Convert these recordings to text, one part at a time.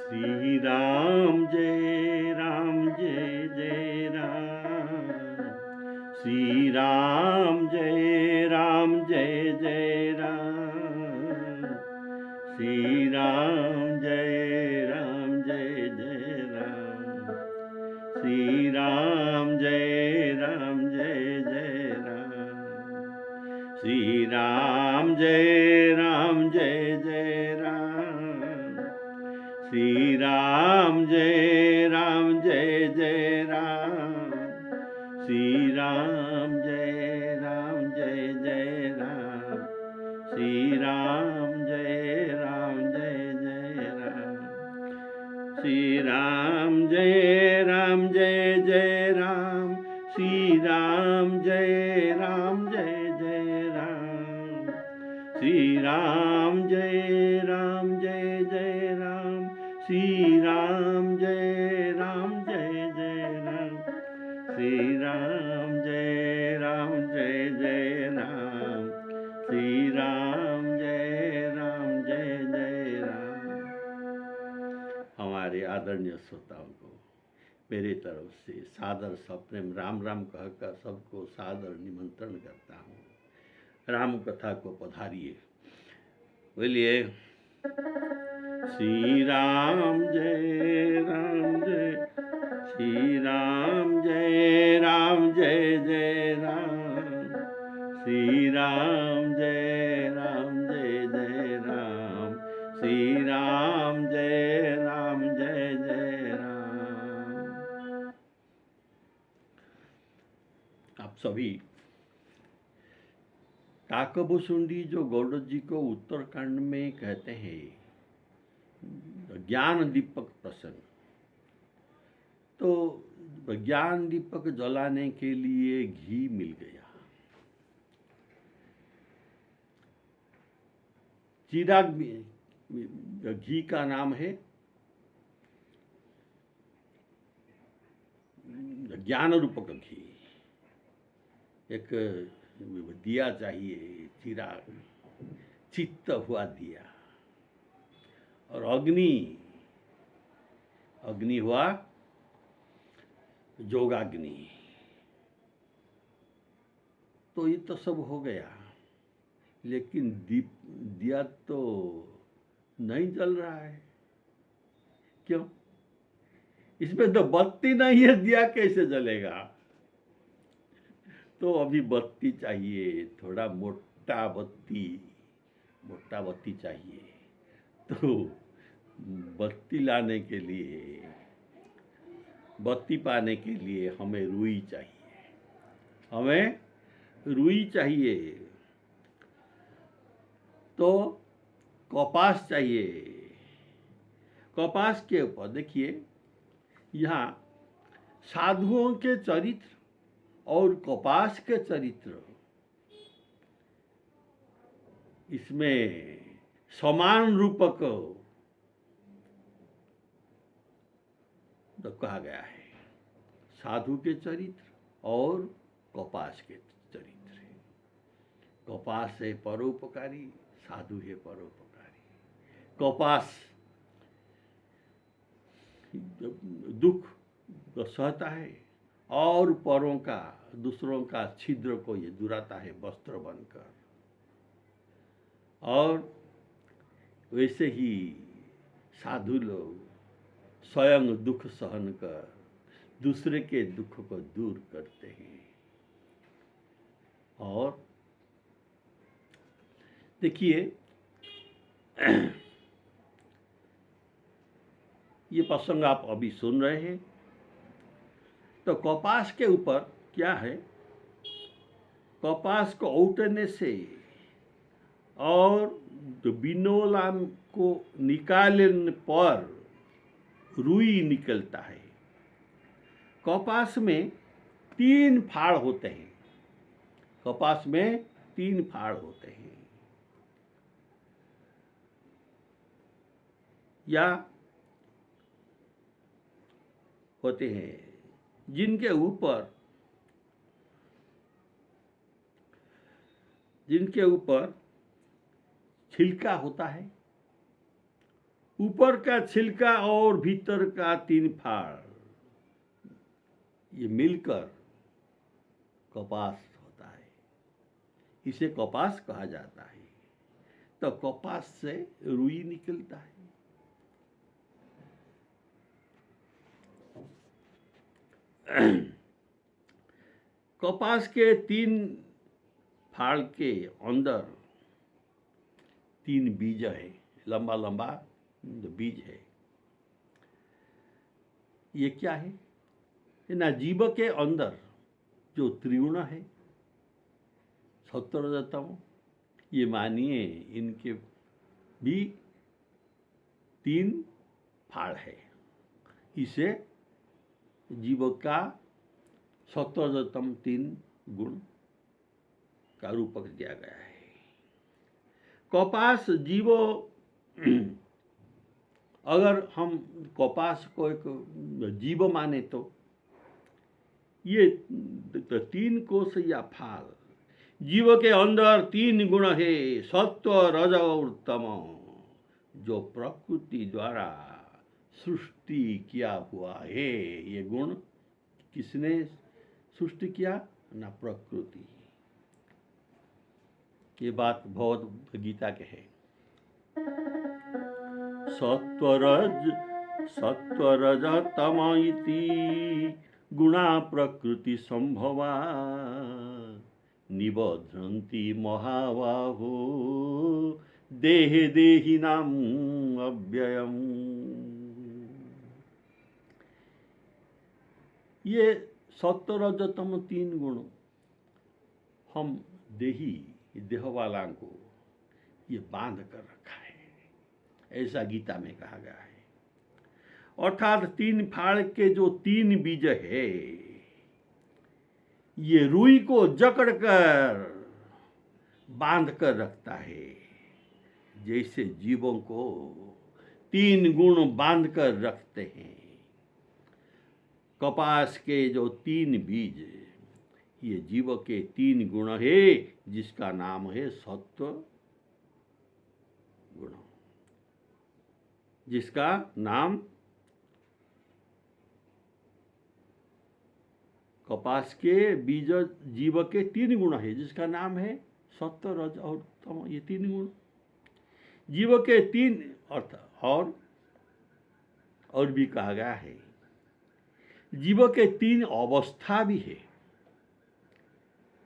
श्री राम जय राम जय जय राम। श्री राम जय राम जय जय राम। श्री राम जय राम जय जय राम। श्री राम जय राम जय जय राम। श्री राम जय राम जय जय राम। श्री राम जय राम जय जय राम। श्री राम जय राम जय जय राम। श्री राम जय राम जय जय राम। श्री राम जय राम जय जय राम। श्री राम जय राम जय जय राम। श्री राम जय राम जय जय राम। श्री राम जय राम जय जय राम। श्री राम जय राम जय जय राम। श्री राम जय राम जय जय राम। हमारे आदरणीय श्रोताओं को मेरी तरफ से सादर सप्रेम राम राम कहकर सबको सादर निमंत्रण करता हूँ। राम कथा को पधारिए। बोलिए श्री राम जय राम जय। श्री राम जय राम जय जय राम। श्री राम जय राम जय जय राम। श्री राम जय राम जय जय राम। आप सभी काकभूषुंडी जो गौड़ जी को उत्तरकांड में कहते हैं ज्ञान दीपक प्रसंग, तो ज्ञान दीपक जलाने के लिए घी मिल गया। चिराग घी का नाम है ज्ञान रूपक घी। एक दिया चाहिए, चिराग, चित्त हुआ दिया, और अग्नि हुआ जोगाग्नि। तो ये तो सब हो गया, लेकिन दिया तो नहीं जल रहा है। क्यों? इसमें तो बत्ती नहीं है, दिया कैसे जलेगा? तो अभी बत्ती चाहिए, थोड़ा मोटा बत्ती चाहिए। तो बत्ती लाने के लिए, बत्ती पाने के लिए हमें रुई चाहिए, तो कपास चाहिए। कपास के ऊपर देखिए, यहाँ साधुओं के चरित्र और कपास के चरित्र, इसमें समान रूपक तो कहा गया है। साधु के चरित्र और कपास के चरित्र। कपास है परोपकारी, साधु है परोपकारी। कपास दुख तो सहता है और परों का, दूसरों का छिद्र को ये दुराता है वस्त्र बनकर। और वैसे ही साधु लोग स्वयं दुख सहन कर दूसरे के दुख को दूर करते हैं। और देखिए, ये प्रसंग आप अभी सुन रहे हैं, तो कपास के ऊपर क्या है? कपास को औटने से और बिनोला को निकालने पर रुई निकलता है। कपास में 3 फाड़ होते हैं। कपास में 3 फाड़ होते हैं, या होते हैं, जिनके ऊपर छिलका होता है ऊपर का छिलका और भीतर का 3 फाड़, ये मिलकर कपास होता है। इसे कपास कहा जाता है। तो कपास से रुई निकलता है। कपास के 3 फाड़ के अंदर 3 बीज है, लंबा लंबा बीज है। ये क्या है? जीव के अंदर जो त्रिगुण है, सत्व रजो तमो, ये मानिए इनके भी 3 फाड़ है। इसे जीव का सत्व रजो तम 3 गुण का रूपक दिया गया है। कपास जीवो, अगर हम कपास को एक जीव माने तो ये 3 कोश या फाल, जीव के अंदर 3 गुण है, सत्व रज और तम, जो प्रकृति द्वारा सृष्टि किया हुआ है। ये गुण किसने सृष्टि किया? ना प्रकृति। ये बात भगवद गीता के है। सत्वरज तम इति गुणा प्रकृति संभवा निबध्नन्ति महाबाहो देहे देहिनाम अव्ययम्। ये सत्वरज तम 3 गुण हम देह वाला को ये बांध कर रखा है, ऐसा गीता में कहा गया है। अर्थात 3 फाड़ के जो 3 बीज है, ये रुई को जकड़ कर बांध कर रखता है। जैसे जीवों को 3 गुण बांध कर रखते हैं। कपास के जो 3 बीज, ये जीव के 3 गुण है, जिसका नाम है सत्व गुण, जिसका नाम कपास के बीज जीव के 3 गुण है, जिसका नाम है सत्व रज और तम। ये 3 गुण जीव के 3 अर्थ और भी कहा गया है। जीव के 3 अवस्था भी है।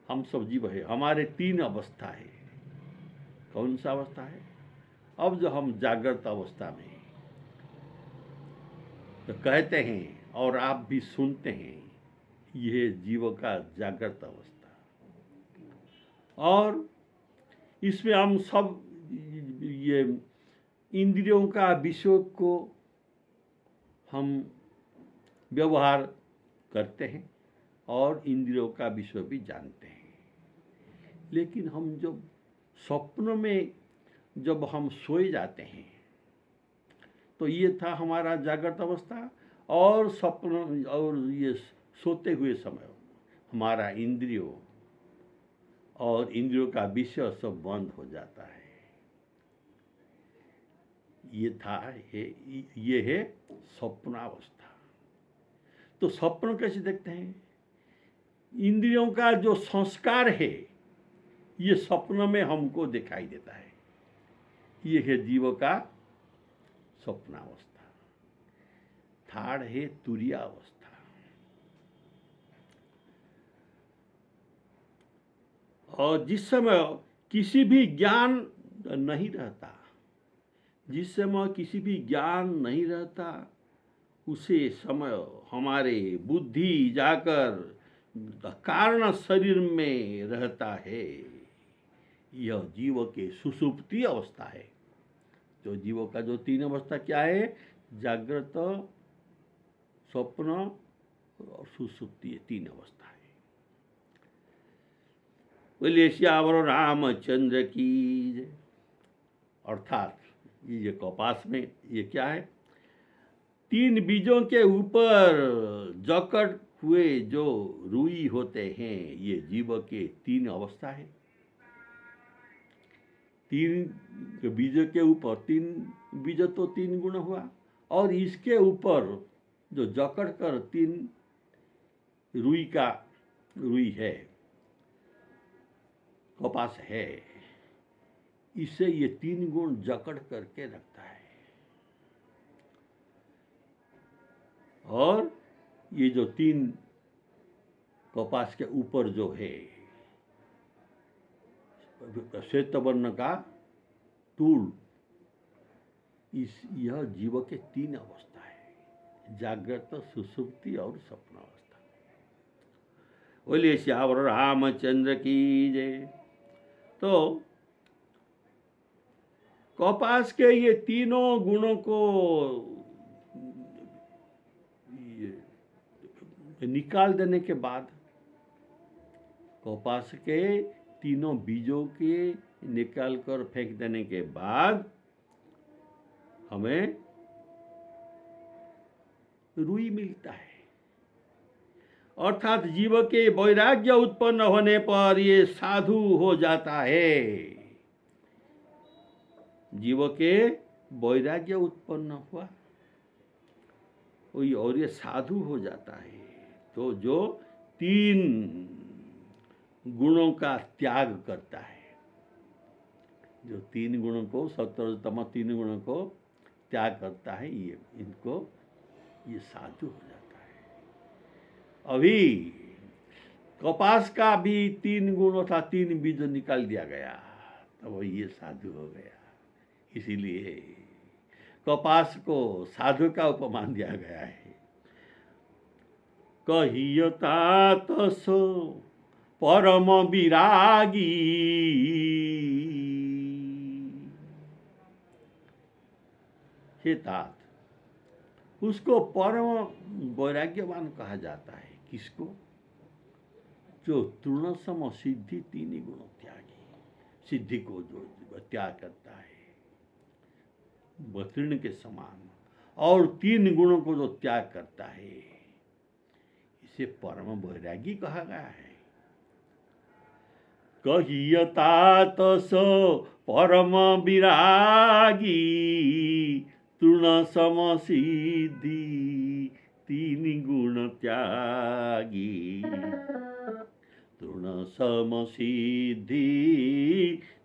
हम सब जीव है, हमारे 3 अवस्था है। कौन सा अवस्था है? अब जो हम जागृत अवस्था में हैं, तो कहते हैं और आप भी सुनते हैं, यह जीव का जागृत अवस्था। और इसमें हम सब ये इंद्रियों का विषय को हम व्यवहार करते हैं और इंद्रियों का विषय भी जानते हैं। लेकिन हम जब स्वप्न में जब हम सोए जाते हैं, तो ये था हमारा जागृत अवस्था। और स्वप्न और ये सोते हुए समय हमारा इंद्रियों और इंद्रियों का विषय सब बंद हो जाता है। ये है स्वप्नावस्था। तो स्वप्न कैसे देखते हैं? इंद्रियों का जो संस्कार है, ये स्वप्न में हमको दिखाई देता है। ये है जीव का स्वप्नावस्था। थर्ड है तुरीयावस्था। और जिस समय किसी भी ज्ञान नहीं रहता, उसे समय हमारे बुद्धि जाकर कारण शरीर में रहता है। यह जीव के सुषुप्ति अवस्था है। तो जीव का जो 3 अवस्था क्या है? जागृत, स्वप्न और सुषुप्ति, 3 अवस्था है। बोलिए श्यावर रामचंद्र की। अर्थात ये कपास में ये क्या है? 3 बीजों के ऊपर जकड़ हुए जो रुई होते हैं, ये जीव के 3 अवस्था है। तीन बीजों के ऊपर तीन बीज तो तीन गुण हुआ, और इसके ऊपर जो जकड़ कर तीन रुई है, कपास है, इसे ये तीन गुण जकड़ करके रखता है। और ये जो तीन कपास के ऊपर जो है श्वेत वर्ण का तूल, यह जीव के तीन अवस्था है, जागृत, सुषुप्ति और स्वप्न अवस्था। बोलिए श्यावर रामचंद्र की जय। तो कपास के ये तीनों गुणों को निकाल देने के बाद, कपास के तीनों बीजों के निकाल कर फेंक देने के बाद हमें रुई मिलता है। अर्थात जीव के वैराग्य उत्पन्न होने पर ये साधु हो जाता है। जीव के वैराग्य उत्पन्न हुआ और ये साधु हो जाता है। तो जो तीन गुणों का त्याग करता है, जो तीन गुणों को, सत्व रज तमः तीन गुणों को त्याग करता है, ये साधु हो जाता है। अभी कपास का भी तीन गुण था, तीन बीज निकाल दिया गया, तो ये साधु हो गया। इसीलिए कपास को साधु का उपमान दिया गया है। कहियता तसो परम विरागी, हे तात, उसको परम वैराग्यवान कहा जाता है। किसको? जो तृण सम सिद्धि तीन गुण त्यागी, सिद्धि को जो त्याग करता है तृण के समान, और तीन गुणों को जो त्याग करता है, इसे परम वैरागी कहा गया है। कहियता तसो परम विरागी, तृण सम सिद्धि तीन गुण त्यागी, तृण सम सिद्धि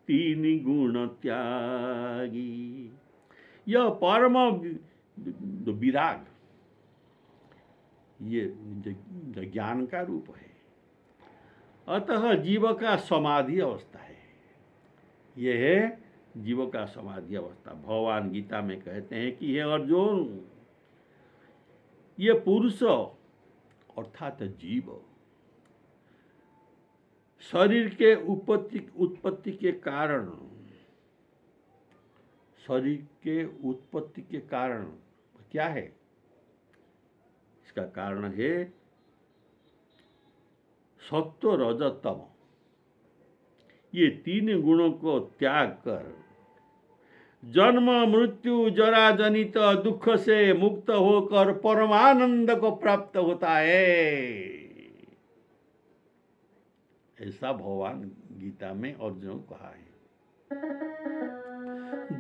तीन गुण त्यागी। यह परम विराग, ये ज्ञान का रूप है। अतः जीव का समाधि अवस्था है। यह है जीव का समाधि अवस्था। भगवान गीता में कहते हैं कि हे अर्जुन, ये पुरुष अर्थात जीव शरीर के उत्पत्ति के कारण, शरीर के उत्पत्ति के कारण क्या है? इसका कारण है सत्व रज तम। ये तीन गुणों को त्याग कर जन्म मृत्यु जरा जनित दुख से मुक्त होकर परमानंद को प्राप्त होता है। ऐसा भगवान गीता में अर्जुन को कहा है।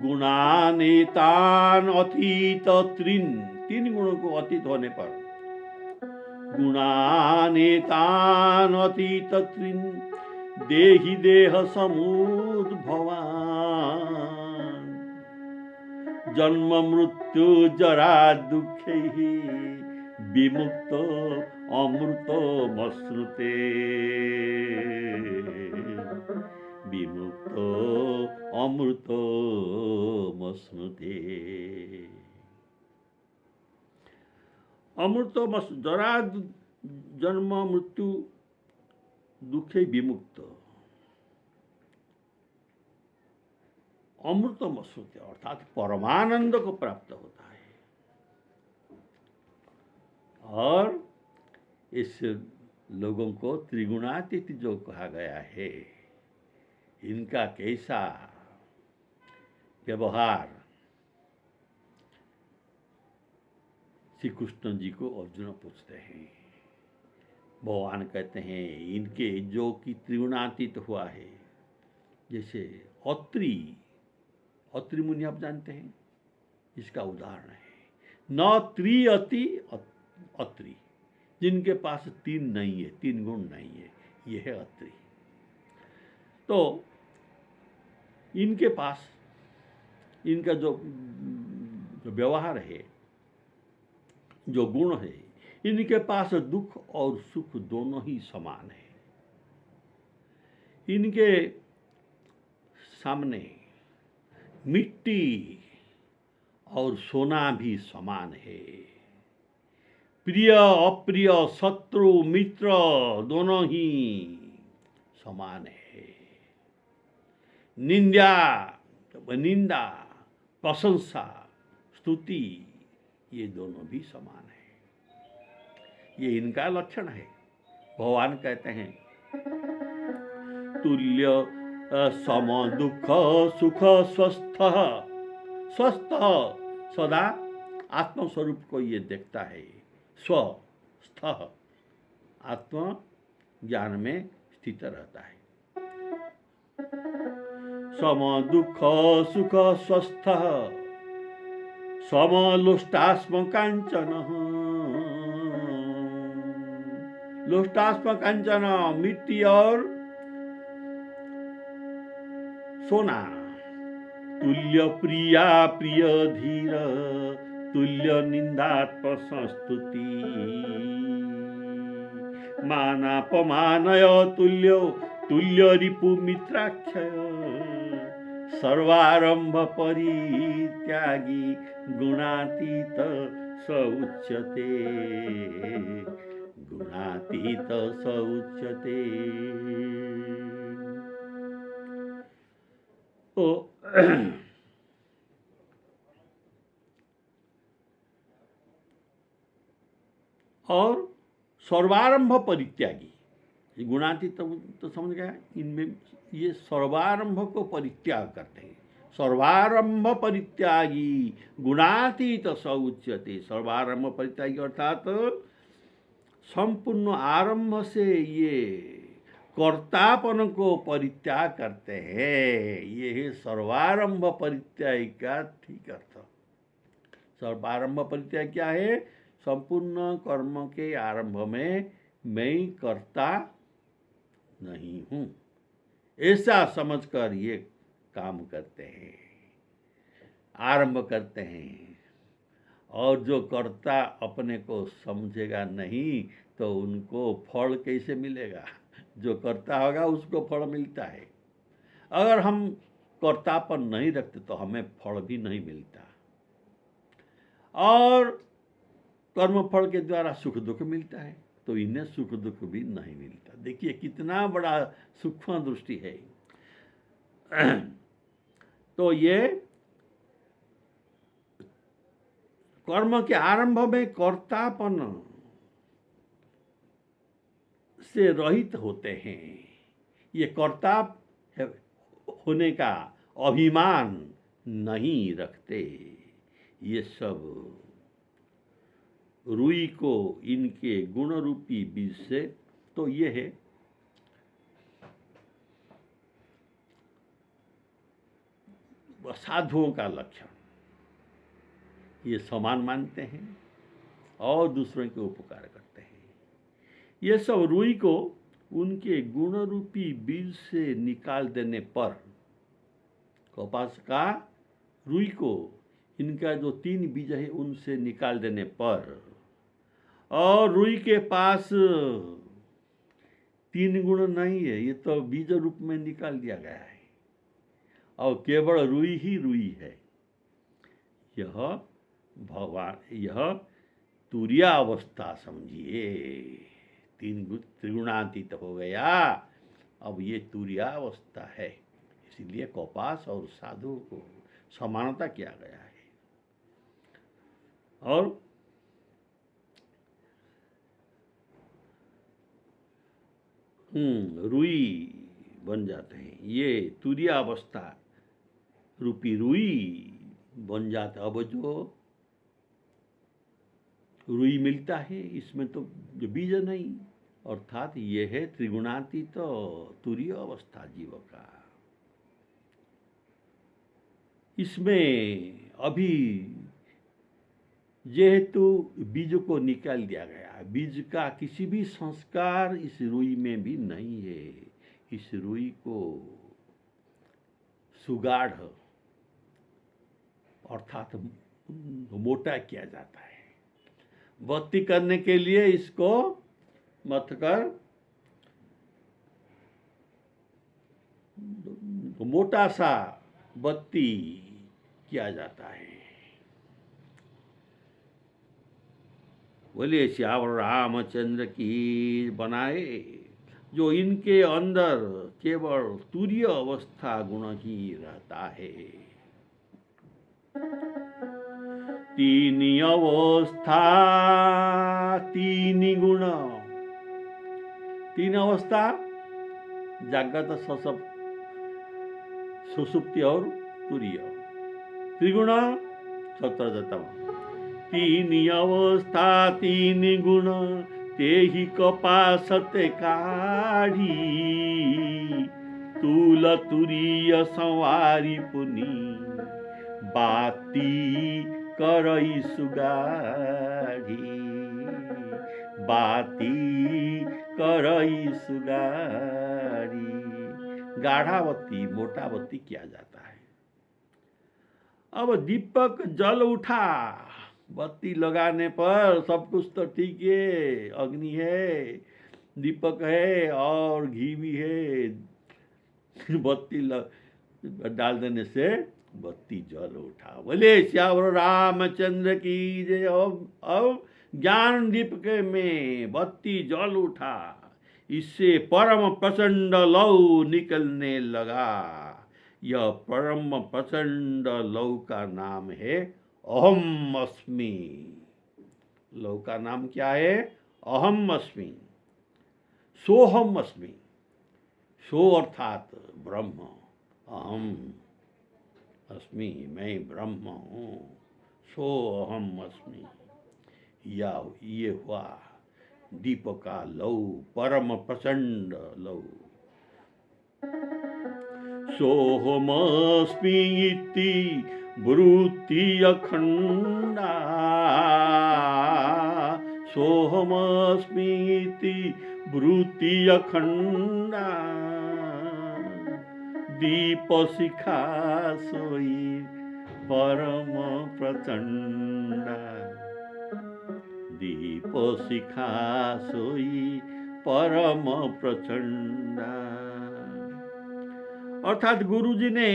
गुणानेतान अतीत त्रिन, तीन गुणों को अतीत होने पर, गुणानेतान अतीत त्रिन देहि देह समूद भवान, जन्म मृत्यु जरा दुखे विमुक्त अमृत मश्नुते, विमुक्त अमृत मश्नुते। अमृत जरा जन्म मृत्यु दुखे विमुक्त, अमृत मश्नुते अर्थात परमानंद को प्राप्त होता है। और इस लोगों को त्रिगुणातीत जो कहा गया है, इनका कैसा व्यवहार श्री कृष्ण जी को अर्जुन पूछते हैं। भगवान कहते हैं इनके जो कि त्रिगुणातीत हुआ है, जैसे अत्रि, अत्रि मुनि आप जानते हैं, इसका उदाहरण है। न त्रि अति अत्रि, जिनके पास तीन नहीं है, तीन गुण नहीं है, ये है अत्रि। तो इनके पास इनका जो व्यवहार है, जो गुण है, इनके पास दुख और सुख दोनों ही समान है। इनके सामने मिट्टी और सोना भी समान है। प्रिय अप्रिय, शत्रु मित्र दोनों ही समान है। निंदा, प्रशंसा, स्तुति, ये दोनों भी समान है। ये इनका लक्षण है। भगवान कहते हैं तुल्य सम दुख सुख स्वस्थ, स्वस्थ सदा आत्मस्वरूप को ये देखता है। स्वस्थ, आत्म ज्ञान में स्थित रहता है। सम दुख सुख स्वस्थ, समलोष्टास्म कांचन, लोष्टास्म कांचन मिट्टी और सोना, तुल्य प्रिया प्रिय धीर, तुल्य निंदात्म संस्तुति, मानापमानय तुल्यो, तुल्य रिपु मित्राक्षय, सर्वारंभ परित्यागी गुणातीत स उच्यते, गुणातीत स उच्यते। तो और सर्वारंभ परित्यागी, गुणातीत तो समझ गया, इनमें ये सर्वारंभ को परित्याग करते हैं। सर्वारंभ परित्यागी गुणातीत स उच्यते। सर्वारंभ परित्यागी अर्थात संपूर्ण आरंभ से ये कर्तापन को परित्याग करते हैं। ये है सर्वारंभ परित्याग का ठीक अर्थ। सर्वारंभ परित्याग क्या है? संपूर्ण कर्म के आरंभ में मैं कर्ता नहीं हूं, ऐसा समझकर ये काम करते हैं, आरंभ करते हैं। और जो कर्ता अपने को समझेगा नहीं तो उनको फल कैसे मिलेगा? जो कर्ता होगा उसको फल मिलता है। अगर हम कर्तापन नहीं रखते तो हमें फल भी नहीं मिलता, और कर्म फल के द्वारा सुख दुख मिलता है, तो इन्हें सुख दुख भी नहीं मिलता। देखिए कितना बड़ा सूक्ष्म दृष्टि है। तो ये कर्म के आरंभ में कर्तापन से रहित होते हैं। ये कर्ता होने का अभिमान नहीं रखते। ये सब रुई को इनके गुण रूपी बीज से, तो ये है साधुओं का लक्षण। ये समान मानते हैं और दूसरों के उपकार करते हैं। ये सब रुई को उनके गुण रूपी बीज से निकाल देने पर, कपास का रुई को इनका जो 3 बीज है उनसे निकाल देने पर, और रुई के पास 3 गुण नहीं है, ये तो बीज रूप में निकाल दिया गया है, और केवल रुई ही रुई है। यह भगवान, यह तुर्यावस्था समझिए। 3 त्रिगुणातीत हो गया, अब ये तुर्यावस्था है। इसीलिए कपास और साधु को समानता किया गया है। और रुई बन जाते हैं, ये तुर्यावस्था रूपी रुई बन जाता। अब जो रुई मिलता है इसमें तो जो बीज नहीं, अर्थात ये है त्रिगुणातीत तुर्य अवस्था जीव का। इसमें अभी जेहेतु बीज को निकाल दिया गया, बीज का किसी भी संस्कार इस रुई में भी नहीं है। इस रुई को सुगाढ़ अर्थात मोटा किया जाता है। बत्ती करने के लिए इसको मथ कर मोटा सा बत्ती किया जाता है। बोलिए श्यावर रामचंद्र की बनाए, जो इनके अंदर केवल तुरीय अवस्था गुण ही रहता है। तीन अवस्था तीन गुण, तीन अवस्था जागृत सुसुप्ति और तुरीय, त्रिगुण सत्रजतम। तीन अवस्था तीन गुण, ते ही कपासते काढ़ी, तूल तुरीय संवारी पुनी, बाती करई सुगाढ़ी, बाती करई सुगाढ़ी। गाढ़ावती मोटावती किया जाता है। अब दीपक जल उठा, बत्ती लगाने पर सब कुछ तो ठीक है, अग्नि है, दीपक है और घी भी है। बत्ती डाल देने से बत्ती जल उठा। बोले श्यावर रामचंद्र की जय। अब ज्ञान दीपक में बत्ती जल उठा, इससे परम प्रचंड लौ निकलने लगा। यह परम प्रचंड लौ का नाम है अहम अस्मि। लौ का नाम क्या है? अहम अस्मि। सोहम अस्मि। सो अर्थात ब्रह्म, अहम अस्मि मैं ब्रह्म हूँ, सो अहम अस्मि। या ये हुआ दीप का लौ, परम प्रचंड लौ। सोहमस्मि इति ब्रूति अखंडा, सोहमस्मि इति ब्रूति अखंडा, दीप शिखा सोई परम प्रचंडा, दीप शिखा सोई परम प्रचंडा। अर्थात गुरुजी ने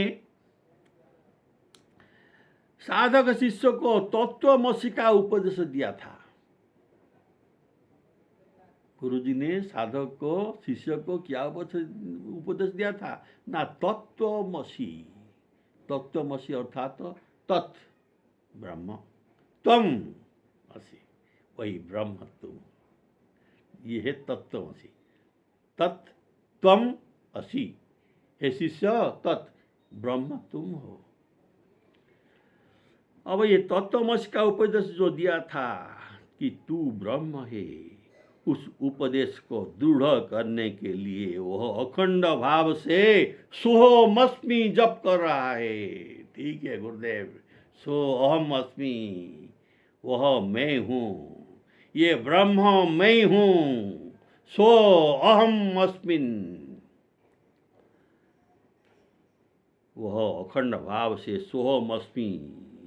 साधक शिष्य को तत्वमसि का उपदेश दिया था। गुरुजी ने साधक को, शिष्य को क्या उपदेश दिया था ना? तत्वमसि। तत्वमसि अर्थात तत् ब्रह्म, त्वम असि, वही ब्रह्म तुम। ये है तत्वमसि। तत् त्वम असि, हे शिष्य तत् ब्रह्म तुम हो। अब ये तत्वमसि का उपदेश जो दिया था कि तू ब्रह्म है, उस उपदेश को दृढ़ करने के लिए वह अखंड भाव से सोहमस्मि जप कर रहा है। ठीक है गुरुदेव, सो अहम अस्मि, वह मैं हूँ, ये ब्रह्म मैं हूँ, सो अहम अस्मिन्। वह अखंड भाव से सोहमस्मि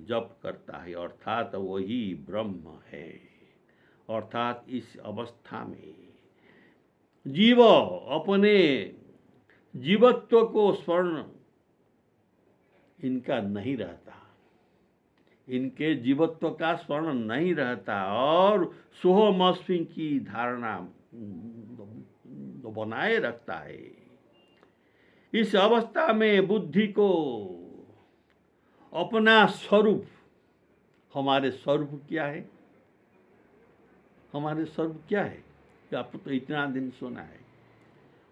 जप करता है, अर्थात वही ब्रह्म है। अर्थात इस अवस्था में जीव अपने जीवत्व को स्मरण इनका नहीं रहता, इनके जीवत्व का स्मरण नहीं रहता और सोहमस्मि की धारणा बनाए रखता है। इस अवस्था में बुद्धि को अपना स्वरूप, हमारे स्वरूप क्या है? हमारे स्वरूप क्या है? आपको तो इतना दिन सुना है।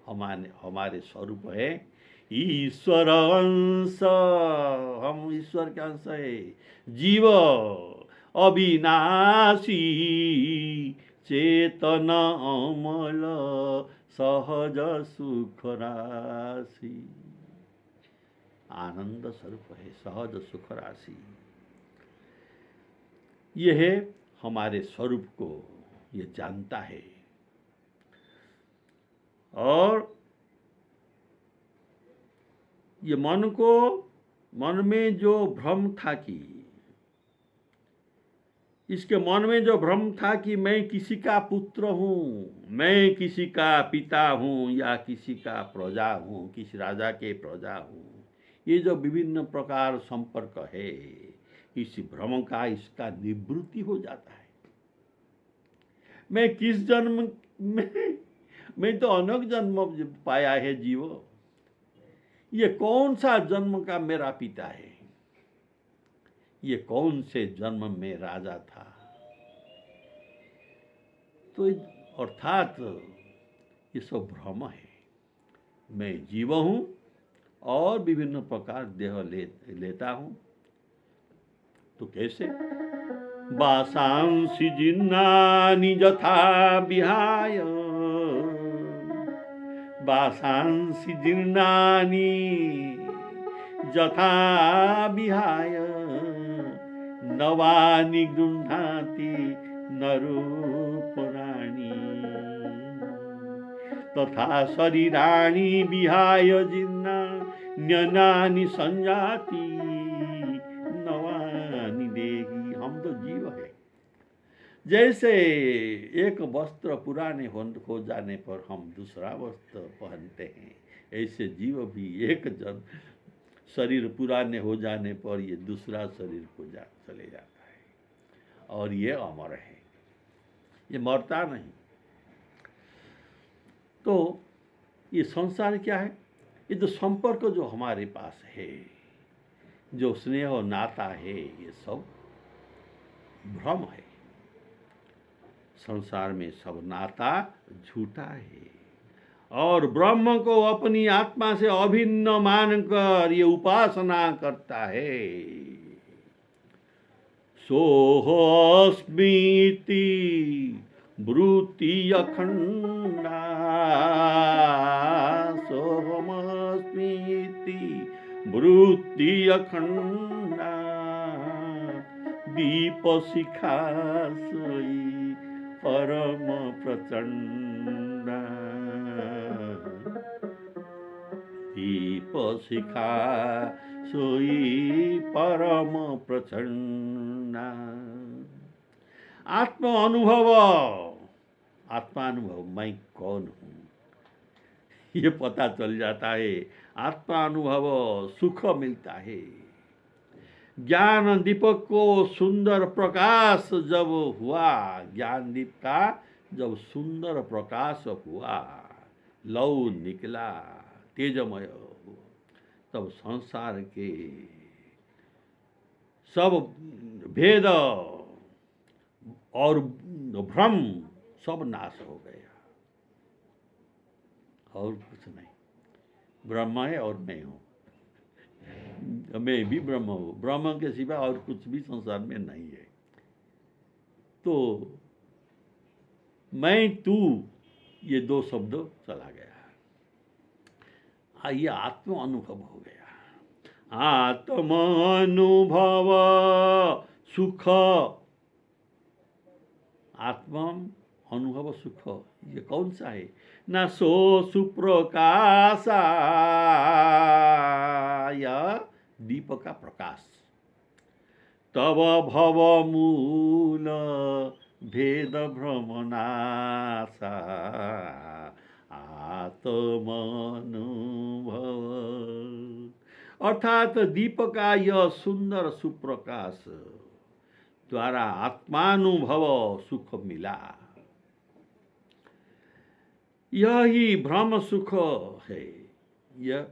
हमारे स्वरूप है ईश्वर अंश, हम ईश्वर का अंश है। जीव अविनाशी, चेतन अमल, सहज सुख राशि। आनंद स्वरूप है, सहज सुख राशि। यह है हमारे स्वरूप को ये जानता है। और ये मन में जो भ्रम था कि इसके मन में जो भ्रम था कि मैं किसी का पुत्र हूँ, मैं किसी का पिता हूँ या किसी का प्रजा हूँ, किसी राजा के प्रजा हूँ, ये जो विभिन्न प्रकार संपर्क है, इस भ्रम का इसका निवृत्ति हो जाता है। मैं किस जन्म में, मैं तो अनेक जन्म पाया है जीव, ये कौन सा जन्म का मेरा पिता है, ये कौन से जन्म में राजा था। तो अर्थात ये सब भ्रम है। मैं जीव हूँ और विभिन्न प्रकार देह लेता हूँ। तो कैसे? वासांसि जीर्णानि यथा विहाय, वासांसि जीर्णानि यथा विहाय, नवानि गृह्णाति नरोपराणि, तथा शरीराणि विहाय जीर्णान्यनानि संयाति नवानि देहि। हम तो जीव है। जैसे एक वस्त्र पुराने हो जाने पर हम दूसरा वस्त्र पहनते हैं, ऐसे जीव भी एक जन शरीर पुराने हो जाने पर ये दूसरा शरीर को चले जाता है और ये अमर है, ये मरता नहीं। तो ये संसार क्या है? ये जो संपर्क जो हमारे पास है, जो स्नेह और नाता है, ये सब भ्रम है। संसार में सब नाता झूठा है और ब्रह्म को अपनी आत्मा से अभिन्न मानकर ये उपासना करता है। सोऽस्मीति ब्रूति अखंडा, सोऽहमस्मीति ब्रूति अखंडा, दीपशिखा सोई परम प्रचंडा, दीपशिखा सोई परम प्रचंडा। आत्मानुभव मैं कौन हूँ ये पता चल जाता है। आत्मानुभव सुख मिलता है। ज्ञान दीपक को सुंदर प्रकाश जब हुआ, ज्ञान दीप का जब सुंदर प्रकाश हुआ, लौ निकला तेजमय, तब संसार के सब भेद और भ्रम सब नाश हो गया। और कुछ नहीं, ब्रह्म है और मैं हूँ, मैं भी ब्रह्म हूँ। ब्रह्म के सिवा और कुछ भी संसार में नहीं है। तो मैं तू ये दो शब्द चला गया, ये आत्म अनुभव हो गया। आत्म अनुभव सुख, आत्म अनुभव सुख ये कौन सा है? न सो सुप्रकाशाय, दीप का प्रकाश, तब भव मूल भेद भ्रमनाशा, आत्मानुभव। अर्थात दीप का यह सुंदर सुप्रकाश द्वारा आत्मानुभव सुख मिला। यही भ्रम सुख है। यह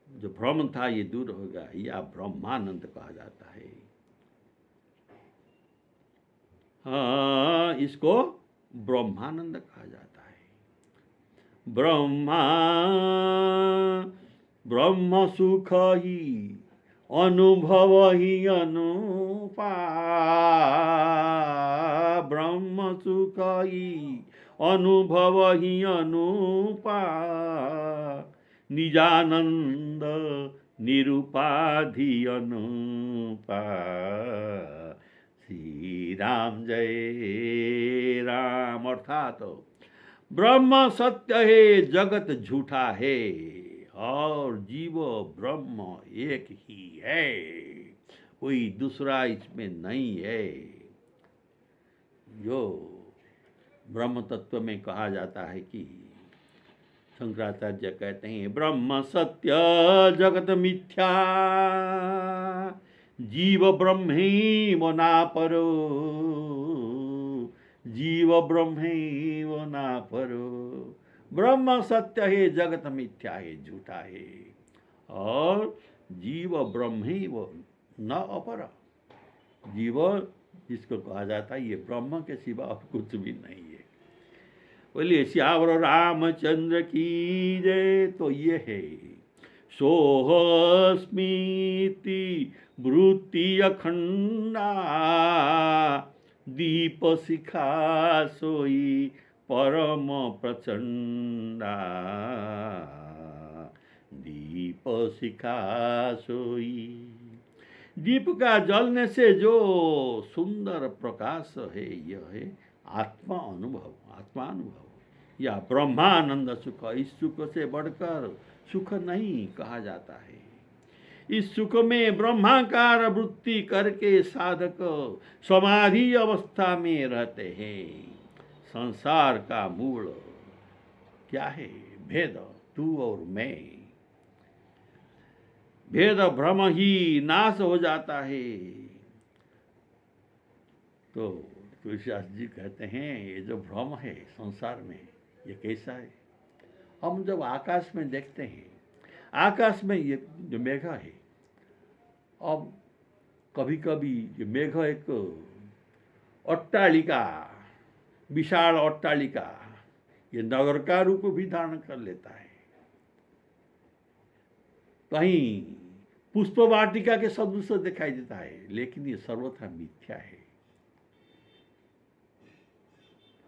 जो भ्रम था ये दूर होगा, यह ब्रह्मानंद कहा जाता है। हाँ, इसको ब्रह्मानंद कहा जाता है। ब्रह्म सुख ही अनुभव ही अनुपा, ब्रह्म सुख ही अनुभव ही अनुपा, निजानंद निरुपाधि अनुपा। श्री राम जय राम। अर्थात ब्रह्म सत्य है, जगत झूठा है, और जीव ब्रह्म एक ही है, कोई दूसरा इसमें नहीं है। जो ब्रह्म तत्व में कहा जाता है कि शंकराचार्य कहते हैं ब्रह्म सत्य जगत मिथ्या, जीव ब्रह्मैव ना परो, जीव ब्रह्मैव ना परो। ब्रह्म सत्य है, जगत मिथ्या है, झूठा है, और जीव ब्रह्मैव न अपर। जीव जिसको कहा जाता है ये ब्रह्म के सिवा और कुछ भी नहीं है। बोलिए श्यावर रामचंद्र की जय। तो ये है सोहस्मीति वृत्ति अखंडा, दीप शिखा सोई परम प्रचंडा, दीप शिखा सोई। दीप का जलने से जो सुंदर प्रकाश है, यह है आत्मा अनुभव, आत्मानुभव या ब्रह्मानंद सुख। इस सुख से बढ़कर सुख नहीं कहा जाता है। इस सुख में ब्रह्माकार वृत्ति करके साधक समाधि अवस्था में रहते हैं। संसार का मूल क्या है? भेद, तू और मैं। भेद भ्रम ही नाश हो जाता है। तो तुलसीदास जी कहते हैं ये जो भ्रम है संसार में, ये कैसा है? हम जब आकाश में देखते हैं, आकाश में ये जो मेघ है, अब कभी कभी ये मेघ एक अट्टालिका, विशाल अट्टालिका, ये नगर का रूप भी धारण कर लेता है। कहीं पुष्प वाटिका के सदृश दिखाई देता है, लेकिन ये सर्वथा मिथ्या है।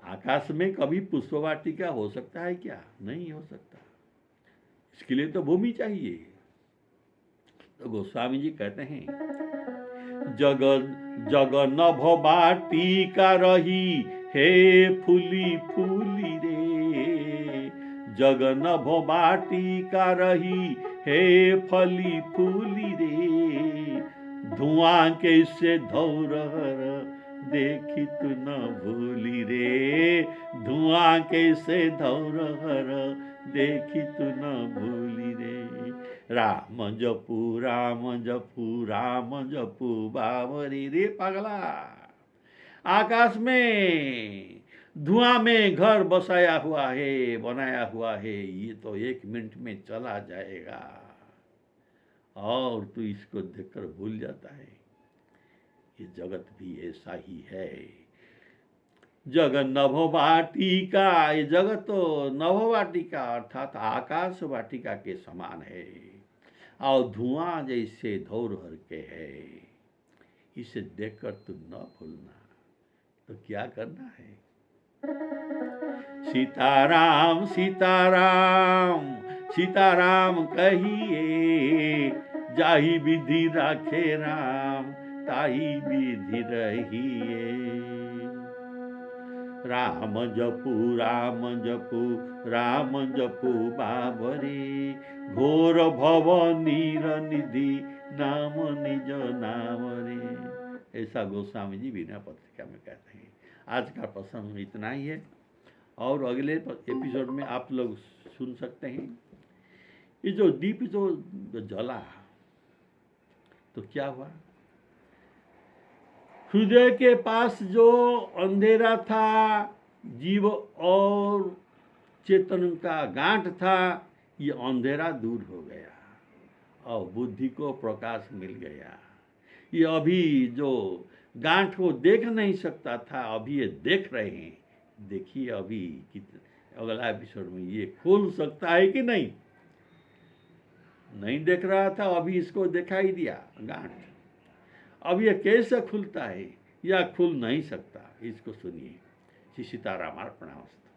आकाश में कभी पुष्प वाटिका हो सकता है क्या? नहीं हो सकता। इसके लिए तो भूमि चाहिए। तो गोस्वामी जी कहते हैं जग जग नभ वाटिका रही हे फूली फूली रे, जग नभ वाटिका रही हे फली फूली रे, धुआं कैसे धौरहर देखी तू न भूली रे, धुआं कैसे धौरहर देखी तू न भूली रे। राम जपू राम जपू राम जपू बावरी रे पागला। आकाश में धुआं में घर बसाया हुआ है, बनाया हुआ है, ये तो 1 मिनट में चला जाएगा, और तू इसको देखकर भूल जाता है। ये जगत भी ऐसा ही है। जग नभ वाटिका, ये जगत तो नभ वाटिका अर्थात आकाश वाटिका के समान है, और धुआं जैसे धौरहर के है। इसे देखकर तू न भूलना। तो क्या करना है? सीताराम सीताराम सीताराम कहिए, जाहि विधि राखे राम ताहि विधि रहिए। राम जपू राम जपू बाबरे, घोर भव नीर निधि नाम निज नाम रे। ऐसा गोस्वामी जी विनय पत्रिका में कहते हैं। आज का प्रसंग इतना ही है, और अगले एपिसोड में आप लोग सुन सकते हैं ये जो दीप जो जला तो क्या हुआ। हृदय के पास जो अंधेरा था, जीव और चेतन का गांठ था, ये अंधेरा दूर हो गया और बुद्धि को प्रकाश मिल गया। ये अभी जो गांठ को देख नहीं सकता था, अभी ये देख रहे हैं। देखिए अभी अगला एपिसोड में ये खुल सकता है कि नहीं। नहीं देख रहा था, अभी इसको दिखाई दिया गांठ। अब ये कैसे खुलता है या खुल नहीं सकता, इसको सुनिए। श्री सीताराम अर्पणमस्तु।